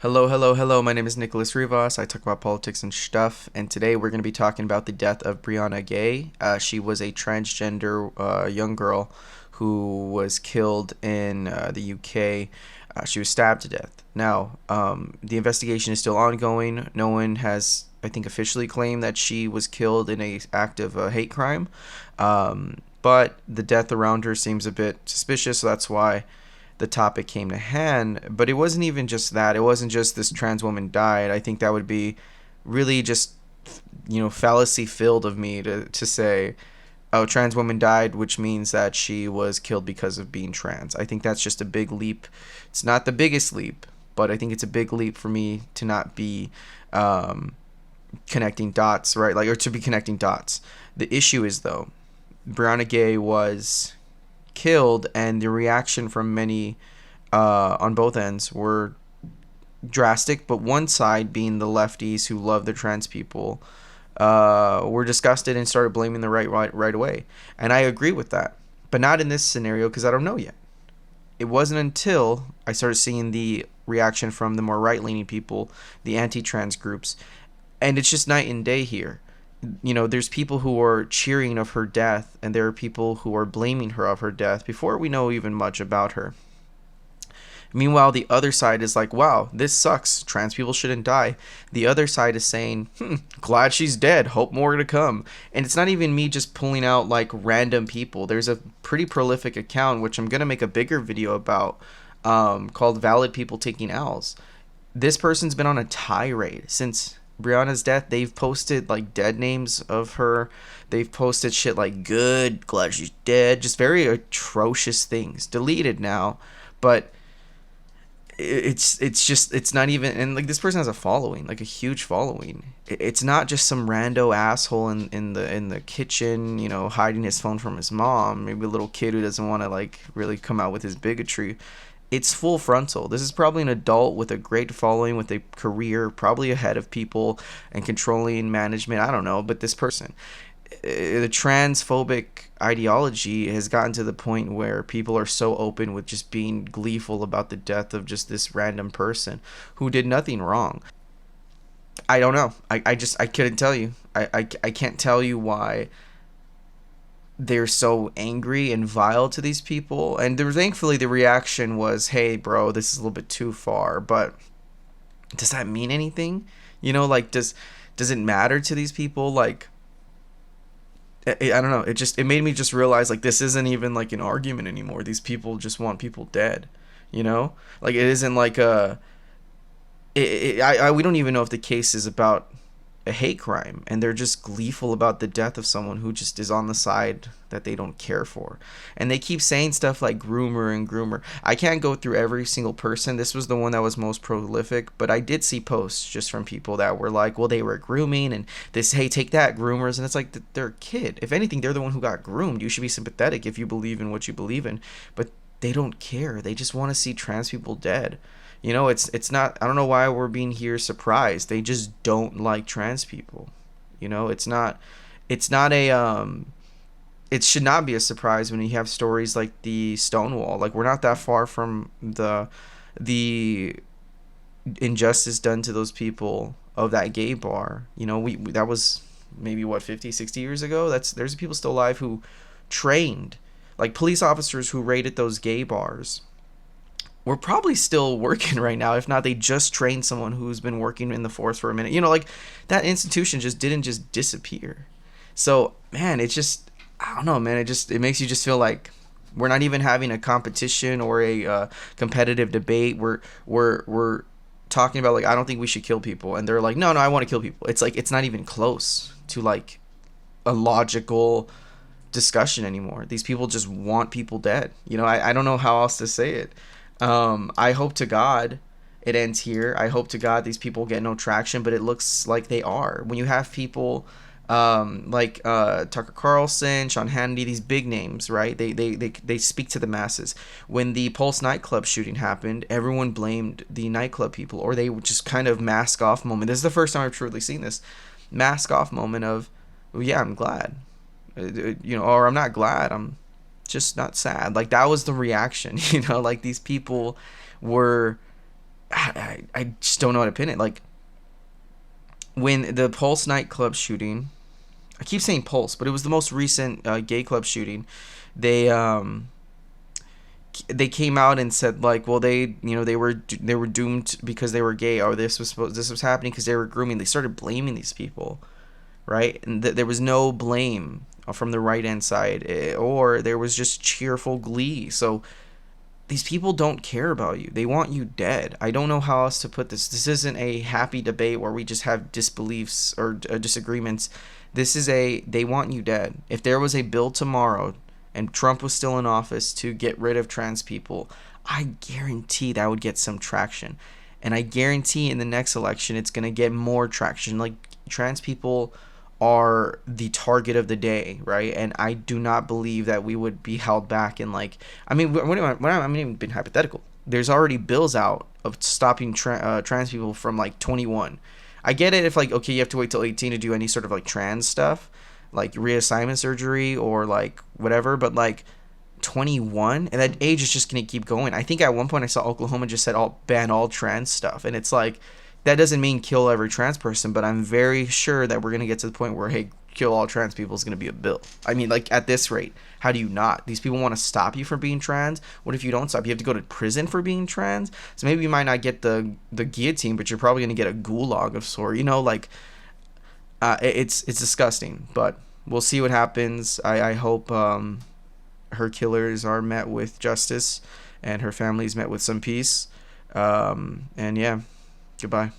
Hello, hello, hello. My name is NicholassRivas. I talk about politics and stuff. And today we're going to be talking about the death of Brianna Gay. She was a transgender young girl who was killed in the UK. She was stabbed to death. Now, the investigation is still ongoing. No one has, I think, officially claimed that she was killed in a act of hate crime. But the death around her seems a bit suspicious, so that's why the topic came to hand. But it wasn't even just that. It wasn't just this trans woman died. I think that would be really just, fallacy filled of me to say, oh, trans woman died, which means that she was killed because of being trans. I think that's just a big leap. It's not the biggest leap, but I think it's a big leap for me to not be connecting dots, right? Like, or to be connecting dots. The issue is, though, Brianna Gay was killed, and the reaction from many on both ends were drastic. But one side, being the lefties who love the trans people, were disgusted and started blaming the right away. And I agree with that, but not in this scenario because I don't know yet. It wasn't until I started seeing the reaction from the more right-leaning people, the anti-trans groups, and it's just night and day here. There's people who are cheering of her death, and there are people who are blaming her of her death before we know even much about her. Meanwhile, the other side is like, wow, this sucks. Trans people shouldn't die. The other side is saying, glad she's dead. Hope more to come. And it's not even me just pulling out like random people. There's a pretty prolific account, which I'm going to make a bigger video about, called Valid People Taking L's. This person's been on a tirade since Brianna's death. They've posted like dead names of her. They've posted shit like good, glad she's dead. Just very atrocious things. Deleted now. But it's not even, and like this person has a following, like a huge following. It's not just some rando asshole in the kitchen, hiding his phone from his mom, maybe a little kid who doesn't want to like really come out with his bigotry. It's full frontal. This is probably an adult with a great following, with a career, probably ahead of people and controlling management. I don't know, but this person, the transphobic ideology has gotten to the point where people are so open with just being gleeful about the death of just this random person who did nothing wrong. I don't know. I couldn't tell you. I can't tell you why they're so angry and vile to these people. And thankfully the reaction was, hey bro, this is a little bit too far. But does that mean anything? Like, does it matter to these people? Like, I don't know. It made me just realize, like, this isn't even like an argument anymore. These people just want people dead. Like, it isn't like we don't even know if the case is about a hate crime, and they're just gleeful about the death of someone who just is on the side that they don't care for. And they keep saying stuff like groomer and groomer. I can't go through every single person. This was the one that was most prolific, but I did see posts just from people that were like, well, they were grooming, and this, hey, take that, groomers. And it's like, they're a kid. If anything, they're the one who got groomed. You should be sympathetic if you believe in what you believe in, but they don't care. They just want to see trans people dead. It's not, I don't know why we're being here surprised. They just don't like trans people. It's not it should not be a surprise when you have stories like the Stonewall. Like, we're not that far from the injustice done to those people of that gay bar. We that was maybe what, 50, 60 years ago. There's people still alive who trained, like police officers who raided those gay bars. We're probably still working right now. If not, they just trained someone who's been working in the force for a minute. Like, that institution just didn't just disappear. So, man, it's just, I don't know, man. It makes you just feel like we're not even having a competition or a competitive debate. We're talking about, like, I don't think we should kill people, and they're like, no, I want to kill people. It's like, it's not even close to like a logical discussion anymore. These people just want people dead. I don't know how else to say it. I hope to God it ends here. I hope to God these people get no traction, but it looks like they are. When you have people like Tucker Carlson, Sean Hannity, these big names, right? They speak to the masses. When the Pulse nightclub shooting happened, everyone blamed the nightclub people, or they would just kind of mask off moment. This is the first time I've truly seen this mask off moment of, well, yeah, I'm glad, or I'm not glad, I'm just not sad. Like, that was the reaction. Like, these people were I just don't know how to pin it. Like when the Pulse nightclub shooting, I keep saying Pulse, but it was the most recent gay club shooting. They they came out and said like, well, they were doomed because they were gay, or this was happening because they were grooming. They started blaming these people, right? And there was no blame from the right hand side, or there was just cheerful glee. So these people don't care about you. They want you dead. I don't know how else to put this. This isn't a happy debate where we just have disbeliefs or disagreements. This is they want you dead. If there was a bill tomorrow and Trump was still in office to get rid of trans people, I guarantee that would get some traction. And I guarantee in the next election it's going to get more traction. Like, trans people are the target of the day, right? And I do not believe that we would be held back in, like, I mean, I'm even being hypothetical. There's already bills out of stopping trans people from like 21. I get it if, like, okay, you have to wait till 18 to do any sort of like trans stuff, like reassignment surgery or like whatever, but like 21, and that age is just gonna keep going. I think at one point I saw Oklahoma just said all ban all trans stuff, and it's like, that doesn't mean kill every trans person, but I'm very sure that we're gonna get to the point where, hey, kill all trans people is gonna be a bill. I mean, like, at this rate, how do you not? These people want to stop you from being trans. What if you don't stop? You have to go to prison for being trans. So maybe you might not get the guillotine, but you're probably gonna get a gulag of sort. You know, like, it's disgusting, but we'll see what happens. I hope her killers are met with justice and her family's met with some peace. And yeah, goodbye.